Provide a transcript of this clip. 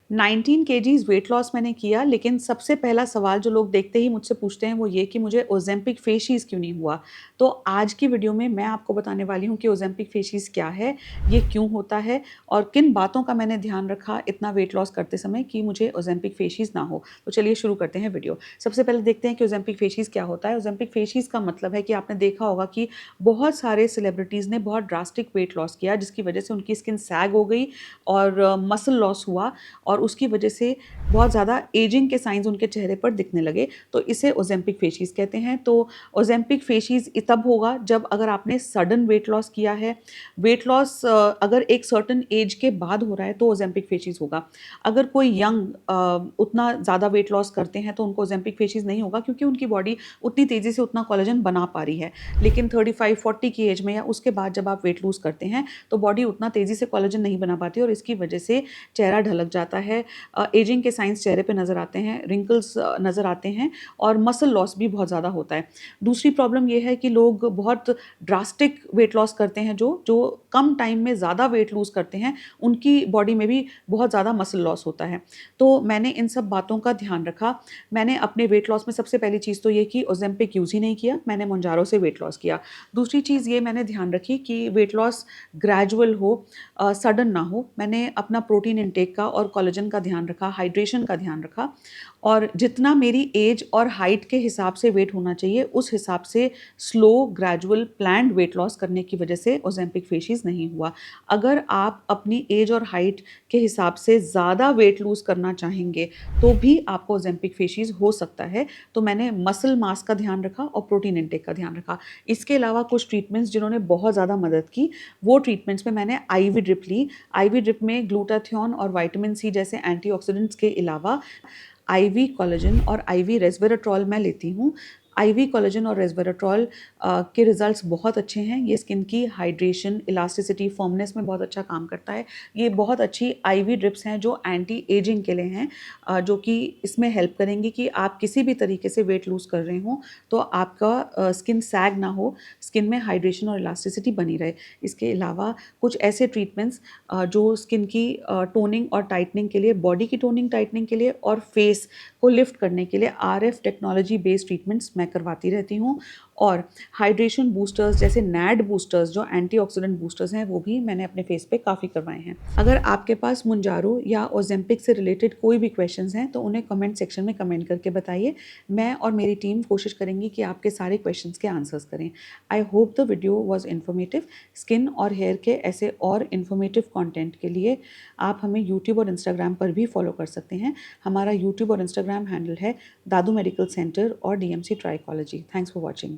19 kgs weight loss मैंने किया, लेकिन सबसे पहला सवाल जो लोग देखते ही मुझसे पूछते हैं वो ये कि मुझे ओज़ेम्पिक फेशिज़ क्यों नहीं हुआ? तो आज की वीडियो में मैं आपको बताने वाली हूँ कि ओज़ेम्पिक फेशिज़ क्या है, ये क्यों होता है और किन बातों का मैंने ध्यान रखा इतना वेट लॉस करते समय कि मुझे ओज़ेम्पिक फेशिज़ ना हो। तो चलिए शुरू करते हैं वीडियो। सबसे पहले देखते हैं कि ओज़ेम्पिक फेशिज़ क्या होता है। ओज़ेम्पिक फेशिज़ का मतलब है कि आपने देखा होगा कि बहुत सारे सेलिब्रिटीज़ ने बहुत ड्रास्टिक वेट लॉस किया, जिसकी वजह से उनकी स्किन सैग हो गई और मसल लॉस हुआ और उसकी वजह से बहुत ज़्यादा एजिंग के साइंस उनके चेहरे पर दिखने लगे, तो इसे ओज़ेम्पिक फेशिज़ कहते हैं। तो ओज़ेम्पिक फेशिज़ तब होगा जब अगर आपने सडन वेट लॉस किया है। वेट लॉस अगर एक सर्टेन एज के बाद हो रहा है तो ओज़ेम्पिक फेशिज़ होगा। अगर कोई यंग उतना ज़्यादा वेट लॉस करते हैं तो उनको ओज़ेम्पिक फेशिज़ नहीं होगा, क्योंकि उनकी बॉडी उतनी तेज़ी से उतना कोलेजन बना पा रही है। लेकिन 35-40 की एज में या उसके बाद जब आप वेट लूज़ करते हैं तो बॉडी उतना तेज़ी से कोलेजन नहीं बना पाती और इसकी वजह से चेहरा ढलक जाता है। एजिंग के साइंस चेहरे पे नज़र आते हैं, रिंकल्स नज़र आते हैं और मसल लॉस भी बहुत ज़्यादा होता है। दूसरी प्रॉब्लम ये है कि लोग बहुत ड्रास्टिक वेट लॉस करते हैं, जो जो कम टाइम में ज़्यादा वेट लूज़ करते हैं, उनकी बॉडी में भी बहुत ज़्यादा मसल लॉस होता है। तो मैंने इन सब बातों का ध्यान रखा। मैंने अपने वेट लॉस में सबसे पहली चीज़ तो ये कि ओज़ेम्पिक यूज़ ही नहीं किया, मैंने मोंजारो से वेट लॉस किया। दूसरी चीज़ ये मैंने ध्यान रखी कि वेट लॉस ग्रेजुअल हो, सडन ना हो। मैंने अपना प्रोटीन इंटेक का और कोलेजन का ध्यान रखा, हाइड्रेशन का ध्यान रखा और जितना मेरी एज और हाइट के हिसाब से वेट होना चाहिए, उस हिसाब से slow, gradual, planned weight loss करने की वजह से ओज़ेम्पिक फेशिज़ नहीं हुआ। अगर आप अपनी एज और हाइट के हिसाब से ज़्यादा वेट लूज़ करना चाहेंगे, तो भी आपको ओज़ेम्पिक फेशिज़ हो सकता है। तो मैंने मसल मास का ध्यान रखा और प्रोटीन इंटेक का ध्यान रखा। इसके अलावा कुछ ट्रीटमेंट्स जिन्होंने बहुत ज़्यादा मदद की, वो ट्रीटमेंट्स में मैंने आईवी ड्रिप ली। आईवी ड्रिप में ग्लूटाथियोन और विटामिन सी जैसे एंटीऑक्सीडेंट्स के अलावा आईवी कोलेजन और आईवी रेस्वेराट्रोल मैं लेती हूँ। आईवी कोलेजन और रेस्वेराट्रोल के रिज़ल्ट्स बहुत अच्छे हैं। ये स्किन की हाइड्रेशन, इलास्टिसिटी, फर्मनेस में बहुत अच्छा काम करता है। ये बहुत अच्छी आईवी ड्रिप्स हैं जो एंटी एजिंग के लिए हैं, जो कि इसमें हेल्प करेंगी कि आप किसी भी तरीके से वेट लूज़ कर रहे हों तो आपका स्किन सैग ना हो, स्किन में हाइड्रेशन और इलास्टिसिटी बनी रहे। इसके अलावा कुछ ऐसे ट्रीटमेंट्स जो स्किन की टोनिंग और टाइटनिंग के लिए, बॉडी की टोनिंग टाइटनिंग के लिए और फेस को लिफ्ट करने के लिए आरएफ टेक्नोलॉजी बेस्ड ट्रीटमेंट्स मैं करवाती रहती हूँ। और हाइड्रेशन बूस्टर्स जैसे नैड बूस्टर्स जो एंटीऑक्सीडेंट बूस्टर्स हैं, वो भी मैंने अपने फेस पे काफ़ी करवाए हैं। अगर आपके पास मोंजारो या ओज़ेम्पिक से रिलेटेड कोई भी क्वेश्चंस हैं तो उन्हें कमेंट सेक्शन में कमेंट करके बताइए। मैं और मेरी टीम कोशिश करेंगी कि आपके सारे क्वेश्चंस के आंसर्स करें। I hope the video was informative. Skin और हेयर के ऐसे और इन्फॉर्मेटिव कंटेंट के लिए आप हमें यूट्यूब और इंस्टाग्राम पर भी फॉलो कर सकते हैं। हमारा यूट्यूब और इंस्टाग्राम हैंडल है दादू मेडिकल सेंटर और DMC trichology. Thanks for watching.